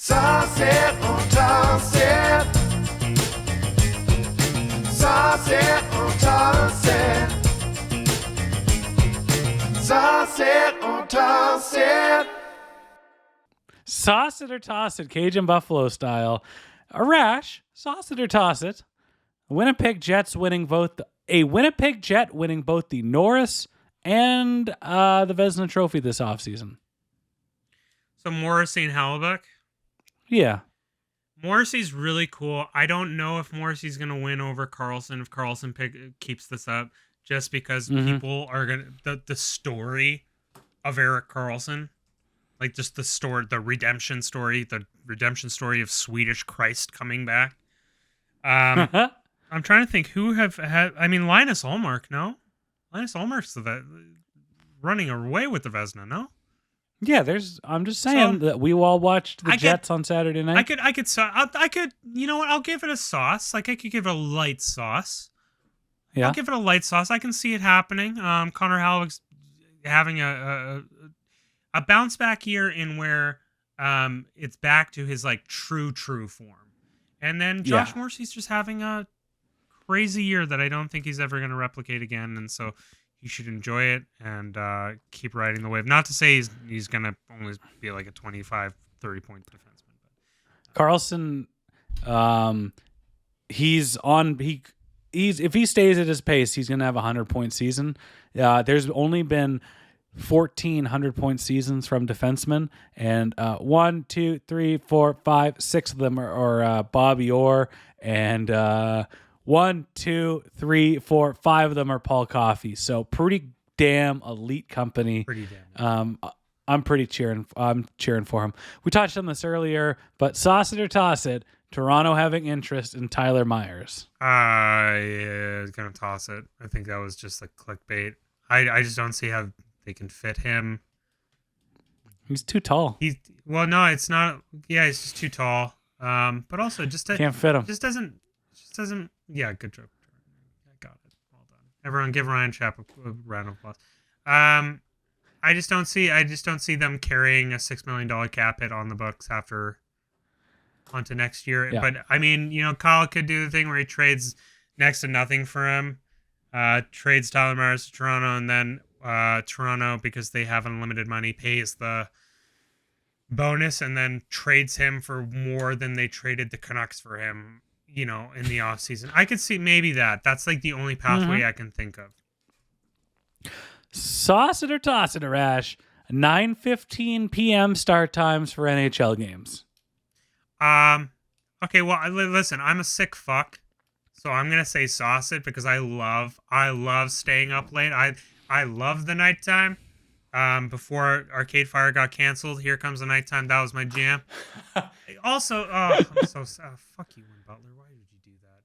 Sauce it or toss it. Sauce it or toss it. Sauce it or toss it. Sauce it or toss it, Cajun Buffalo style. A rash, sauce it or toss it. Winnipeg Jets winning both a Winnipeg Jet winning both the Norris and the Vezina Trophy this offseason. So Morrissey and Hallebuck. Yeah. Morrissey's really cool. I don't know if Morrissey's going to win over Carlson if Carlson keeps this up, just because people are going to... The story of Erik Karlsson, like just the redemption story of Swedish Christ coming back. I'm trying to think who have had... I mean, Linus Ullmark, no? Linus Ullmark's running away with the Vezina, no? Yeah, I'm just saying that we all watched the Jets on Saturday night. I could, you know what? I'll give it a sauce. Like I could give it a light sauce. Yeah. I'll give it a light sauce. I can see it happening. Connor Hallebuck's having a bounce back year in where it's back to his like true form. And then Josh Morrissey's just having a crazy year that I don't think he's ever going to replicate again. And so you should enjoy it and keep riding the wave. Not to say he's going to only be like a 25, 30-point defenseman. Karlsson, if he stays at his pace, he's going to have a 100-point season. There's only been 14 100-point seasons from defensemen, and 1, 2, 3, 4, 5, 6 of them are Bobby Orr, and 1, 2, 3, 4, 5 of them are Paul Coffey. So pretty damn elite company. Pretty damn. I'm cheering for him. We touched on this earlier, but sauce it or toss it. Toronto having interest in Tyler Myers. Yeah, gonna toss it. I think that was just like clickbait. I just don't see how they can fit him. He's too tall. No, it's not. Yeah, he's just too tall. But also just can't fit him. Just doesn't. Yeah, good joke. I got it. Well done. Everyone, give Ryan Schaap a round of applause. I just don't see them carrying a $6 million cap hit on the books onto next year. Yeah. But I mean, you know, Kyle could do the thing where he trades next to nothing for him, trades Tyler Myers to Toronto, and then Toronto, because they have unlimited money, pays the bonus and then trades him for more than they traded the Canucks for him, you know, in the offseason. I could see maybe that's like the only pathway I can think of. Sauce it or toss it, Arash. 9:15 p.m. start times for NHL games. Okay, well, listen, I'm a sick fuck, so I'm gonna say sauce it because I love staying up late. I love the nighttime. Before Arcade Fire got canceled, Here Comes the Nighttime. That was my jam. Also, I'm so fuck you, Win Butler. Why did you do that?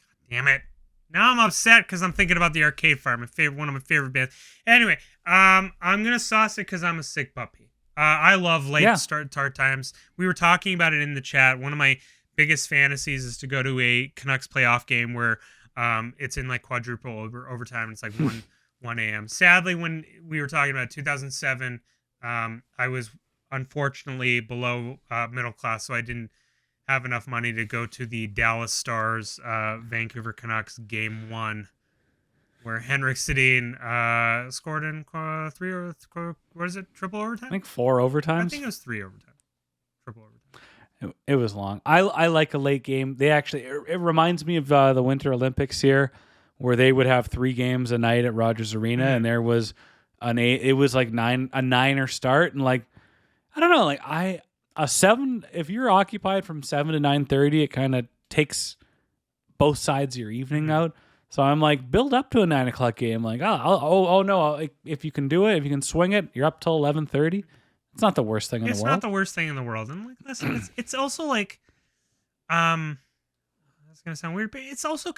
God damn it. Now I'm upset because I'm thinking about the Arcade Fire, one of my favorite bands. Anyway, I'm gonna sauce it because I'm a sick puppy. I love late start times. We were talking about it in the chat. One of my biggest fantasies is to go to a Canucks playoff game where it's in like quadruple overtime. And it's like 1 a.m. Sadly, when we were talking about 2007, I was unfortunately below middle class, so I didn't have enough money to go to the Dallas Stars Vancouver Canucks game 1, where Henrik Sedin scored in triple overtime? I think 4 overtimes. I think it was 3 overtime. Triple overtime. It was long. I like a late game. They actually it reminds me of the Winter Olympics here, where they would have 3 games a night at Rogers Arena, and there was it was like a 9er start, and like I don't know, like a 7. If you're occupied from 7 to 9:30, it kind of takes both sides of your evening out. So I'm like, build up to a 9 o'clock game. Like, if you can do it, if you can swing it, you're up till 11:30. It's not the worst thing in the world. It's not the worst thing in the world. And like, listen, it's also like, that's gonna sound weird, but it's also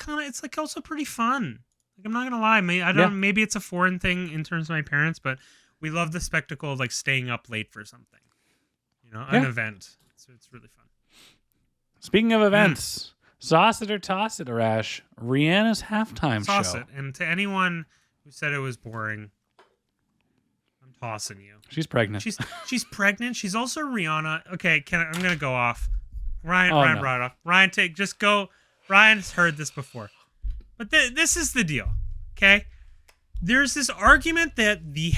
also pretty fun. Like, I'm not gonna lie, maybe it's a foreign thing in terms of my parents, but we love the spectacle of like staying up late for something, you know, an event. So it's really fun. Speaking of events, sauce it or toss it, Arash. Rihanna's halftime sauce show. It. And to anyone who said it was boring, I'm tossing you. She's pregnant. She's pregnant. She's also Rihanna. Okay, I'm gonna go off. Ryan No. brought it up. Ryan, go. Ryan's heard this before, but this is the deal. Okay, there's this argument that the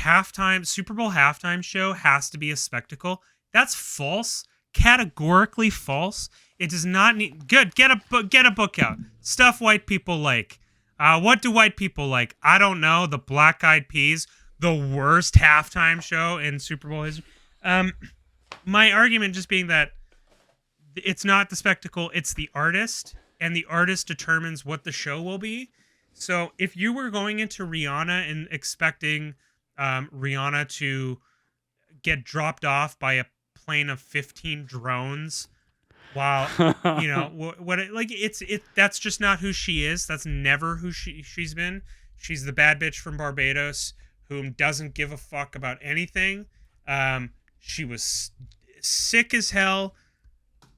Super Bowl halftime show has to be a spectacle. That's false. Categorically false. It does not need. Good. Get a book out. Stuff white people like. What do white people like? I don't know. The Black Eyed Peas, the worst halftime show in Super Bowl history. My argument just being that it's not the spectacle, it's the artist, and the artist determines what the show will be. So if you were going into Rihanna and expecting Rihanna to get dropped off by a plane of 15 drones, while that's just not who she is. That's never who she's been. She's the bad bitch from Barbados whom doesn't give a fuck about anything. She was sick as hell.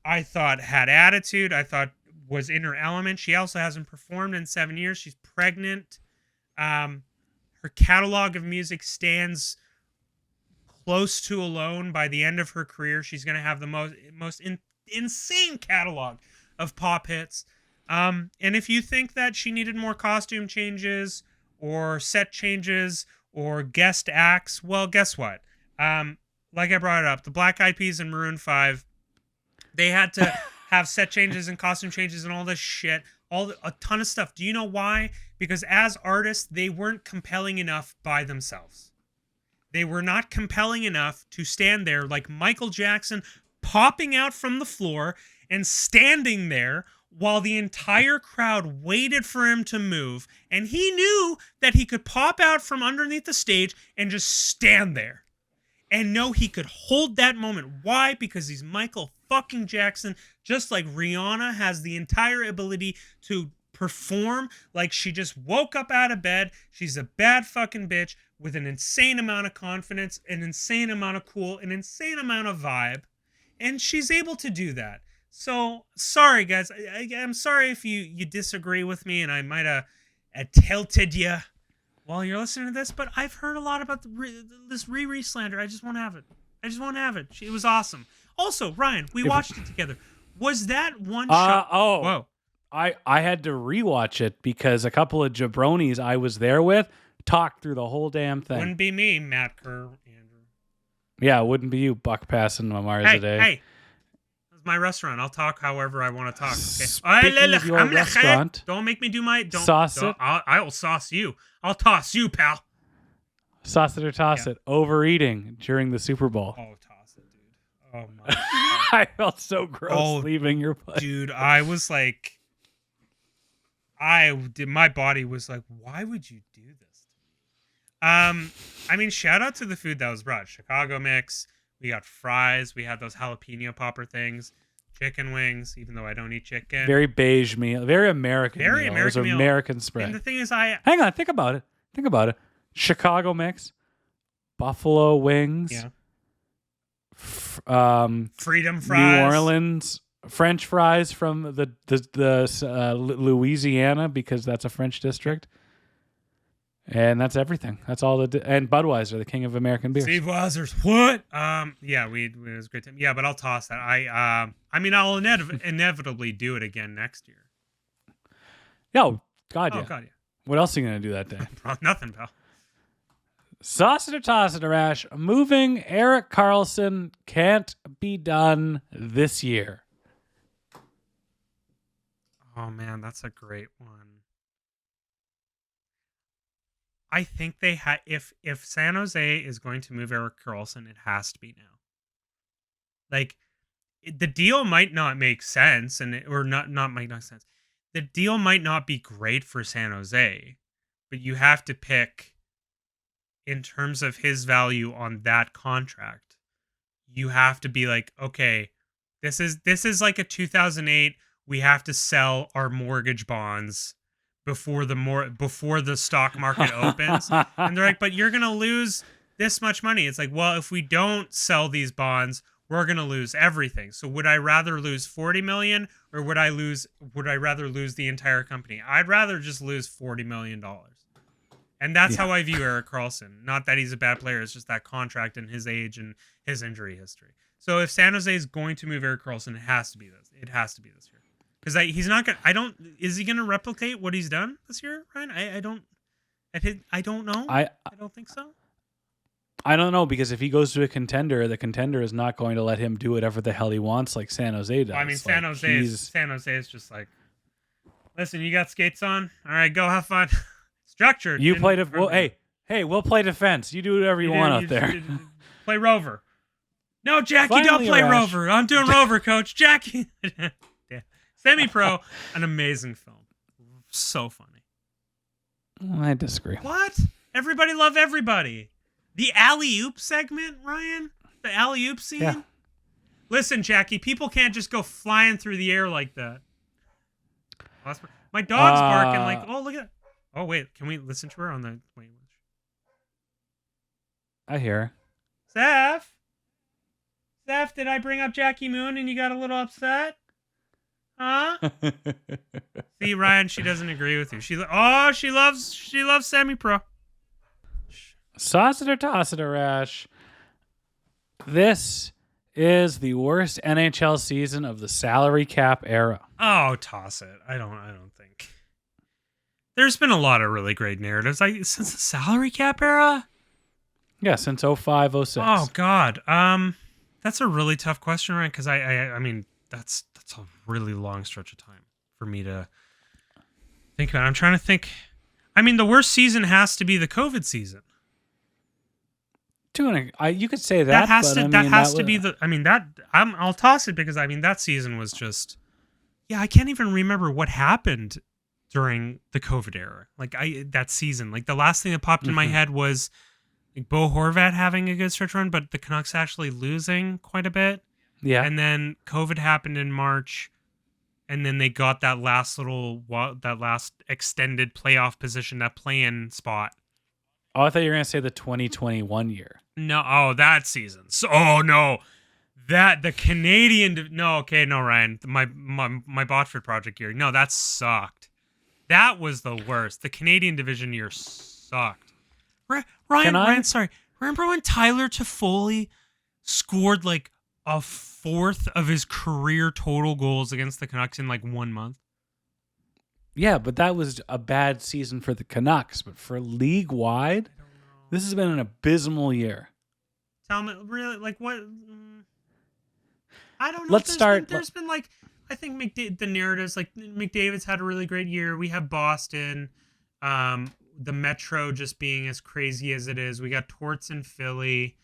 I thought had attitude. I thought was in her element. She also hasn't performed in 7 years. She's pregnant. Her catalog of music stands close to alone. By the end of her career, she's going to have the most insane catalog of pop hits. And if you think that she needed more costume changes or set changes or guest acts, well, guess what? Like I brought it up, the Black Eyed Peas and Maroon 5, they had to have set changes and costume changes and all this shit, a ton of stuff. Do you know why? Because as artists, they weren't compelling enough by themselves. They were not compelling enough to stand there like Michael Jackson popping out from the floor and standing there while the entire crowd waited for him to move. And he knew that he could pop out from underneath the stage and just stand there. And know he could hold that moment. Why? Because he's Michael fucking Jackson, just like Rihanna has the entire ability to perform like she just woke up out of bed. She's a bad fucking bitch with an insane amount of confidence, an insane amount of cool, an insane amount of vibe. And she's able to do that. So, sorry, guys. I'm sorry if you disagree with me and I might have tilted you while you're listening to this, but I've heard a lot about this RiRi slander. I just want to have it. It was awesome. Also, Ryan, we watched it together. Was that one shot? Whoa. I had to rewatch it because a couple of jabronis I was there with talked through the whole damn thing. Wouldn't be me, Matt Kerr, Andrew. Yeah, it wouldn't be you, buck passing my Mars a day. Hey, it's my restaurant. I'll talk however I want to talk. Okay. Speaking of your restaurant, don't make me do my sauce it. I will sauce you. I'll toss you, pal. Sauce it or toss it. Overeating during the Super Bowl. Oh, toss it, dude. Oh my God. I felt so gross leaving your place. Dude, I was like, my body was like, why would you do this to me? I mean, shout out to the food that was brought. Chicago mix. We got fries. We had those jalapeno popper things. Chicken wings, even though I don't eat chicken. Very beige meal. Very American meal. It was meal. American spread. And the thing is, hang on. Think about it. Chicago mix. Buffalo wings. Yeah. Freedom fries. New Orleans French fries from the Louisiana, because that's a French district. And that's everything. That's all and Budweiser, the king of American beers. Steve Weiser's what? Yeah, it was a great time. Yeah, but I'll toss that. I mean, I'll inevitably do it again next year. Oh God, yeah. God, yeah. What else are you gonna do that day? Nothing, pal. Sauce it or toss it, Arash. Moving Eric Carlson can't be done this year. Oh man, that's a great one. I think they if San Jose is going to move Eric Carlson, it has to be now. Like, the deal might not make sense, not make no sense. The deal might not be great for San Jose, but you have to pick in terms of his value on that contract. You have to be like, okay, this is like a 2008. We have to sell our mortgage bonds before the stock market opens. And they're like, but you're going to lose this much money. It's like, well, if we don't sell these bonds, we're going to lose everything. So would I rather lose 40 million or would I rather lose the entire company? I'd rather just lose $40 million. And that's how I view Erik Karlsson. Not that he's a bad player. It's just that contract and his age and his injury history. So if San Jose is going to move Erik Karlsson, it has to be this. It has to be this year. Because he's not going to... Is he going to replicate what he's done this year, Ryan? I don't know. I don't think so. I don't know, because if he goes to a contender, the contender is not going to let him do whatever the hell he wants, like San Jose does. Well, I mean, San Jose is just like, listen, you got skates on? All right, go have fun. Structured. You play we'll play defense. You do whatever you want out there. Play Rover. No, Jackie, Finally, don't play Arash. Rover. I'm doing Rover, coach. Jackie. Yeah. Semi-Pro, an amazing film. So funny. I disagree. What? Everybody love everybody. The alley-oop segment, Ryan? The alley-oop scene? Yeah. Listen, Jackie, people can't just go flying through the air like that. My dog's barking like, oh, look at... Oh, wait. Can we listen to her on the... Wait. I hear. Zeph, did I bring up Jackie Moon and you got a little upset? Huh? See, Ryan, she doesn't agree with you. She loves semi-pro. Sauce it or toss it, Arash. This is the worst NHL season of the salary cap era. Oh, toss it. I don't think. There's been a lot of really great narratives since the salary cap era. Yeah, since 05-06. Oh God. That's a really tough question, Ryan, because I mean that's a really long stretch of time for me to think about. I'm trying to think. I mean, the worst season has to be the COVID season. You could say that. I'll toss it because I mean that season was just. Yeah, I can't even remember what happened during the COVID era. Like that season, like the last thing that popped in my head was like Bo Horvat having a good stretch run, but the Canucks actually losing quite a bit. Yeah, and then COVID happened in March, and then they got that last extended playoff position, that play-in spot. Oh, I thought you were gonna say the 2021 year. No, that season. So, no, that the Canadian. No, Ryan, my Botchford project year. No, that sucked. That was the worst. The Canadian division year sucked. Ryan, sorry. Remember when Tyler Toffoli scored like a fourth of his career total goals against the Canucks in like 1 month? Yeah, but that was a bad season for the Canucks. But for league-wide, this has been an abysmal year. Tell me, really, like what? I don't know. There's been like, I think the narratives, like McDavid's had a really great year. We have Boston, the Metro just being as crazy as it is. We got Torts in Philly,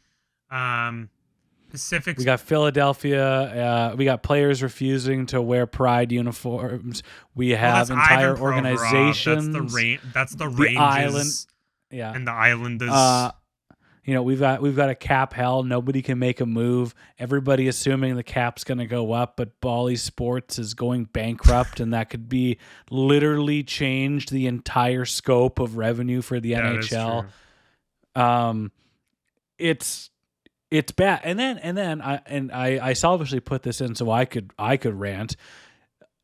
Pacific. We got Philadelphia. We got players refusing to wear Pride uniforms. We have entire organizations. That's the Rangers. Island, yeah, and the Islanders. We've got a cap hell. Nobody can make a move. Everybody assuming the cap's going to go up, but Bally Sports is going bankrupt, and that could be literally changed the entire scope of revenue for the NHL. It's bad. And then I selfishly put this in so I could rant.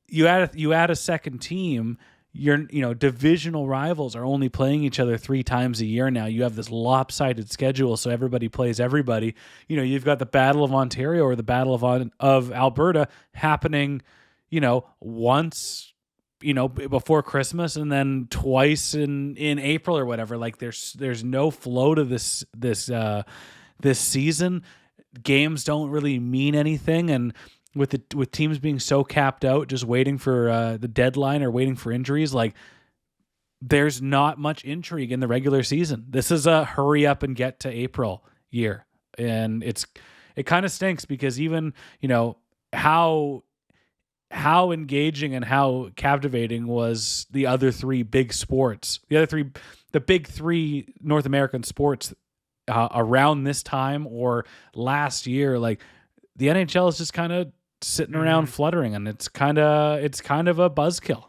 You add a second team. Your divisional rivals are only playing each other 3 times a year now. You have this lopsided schedule, so everybody plays everybody. You've got the Battle of Ontario or the Battle of Alberta happening, once, before Christmas, and then twice in April or whatever. Like there's no flow to this season. Games don't really mean anything, and with teams being so capped out, just waiting for the deadline or waiting for injuries, like there's not much intrigue in the regular season. This is a hurry up and get to April year, and it kind of stinks because even how engaging and how captivating was the other 3 big sports, the big 3 North American sports around this time or last year. Like the NHL is just kind of sitting around fluttering, and it's kind of a buzzkill.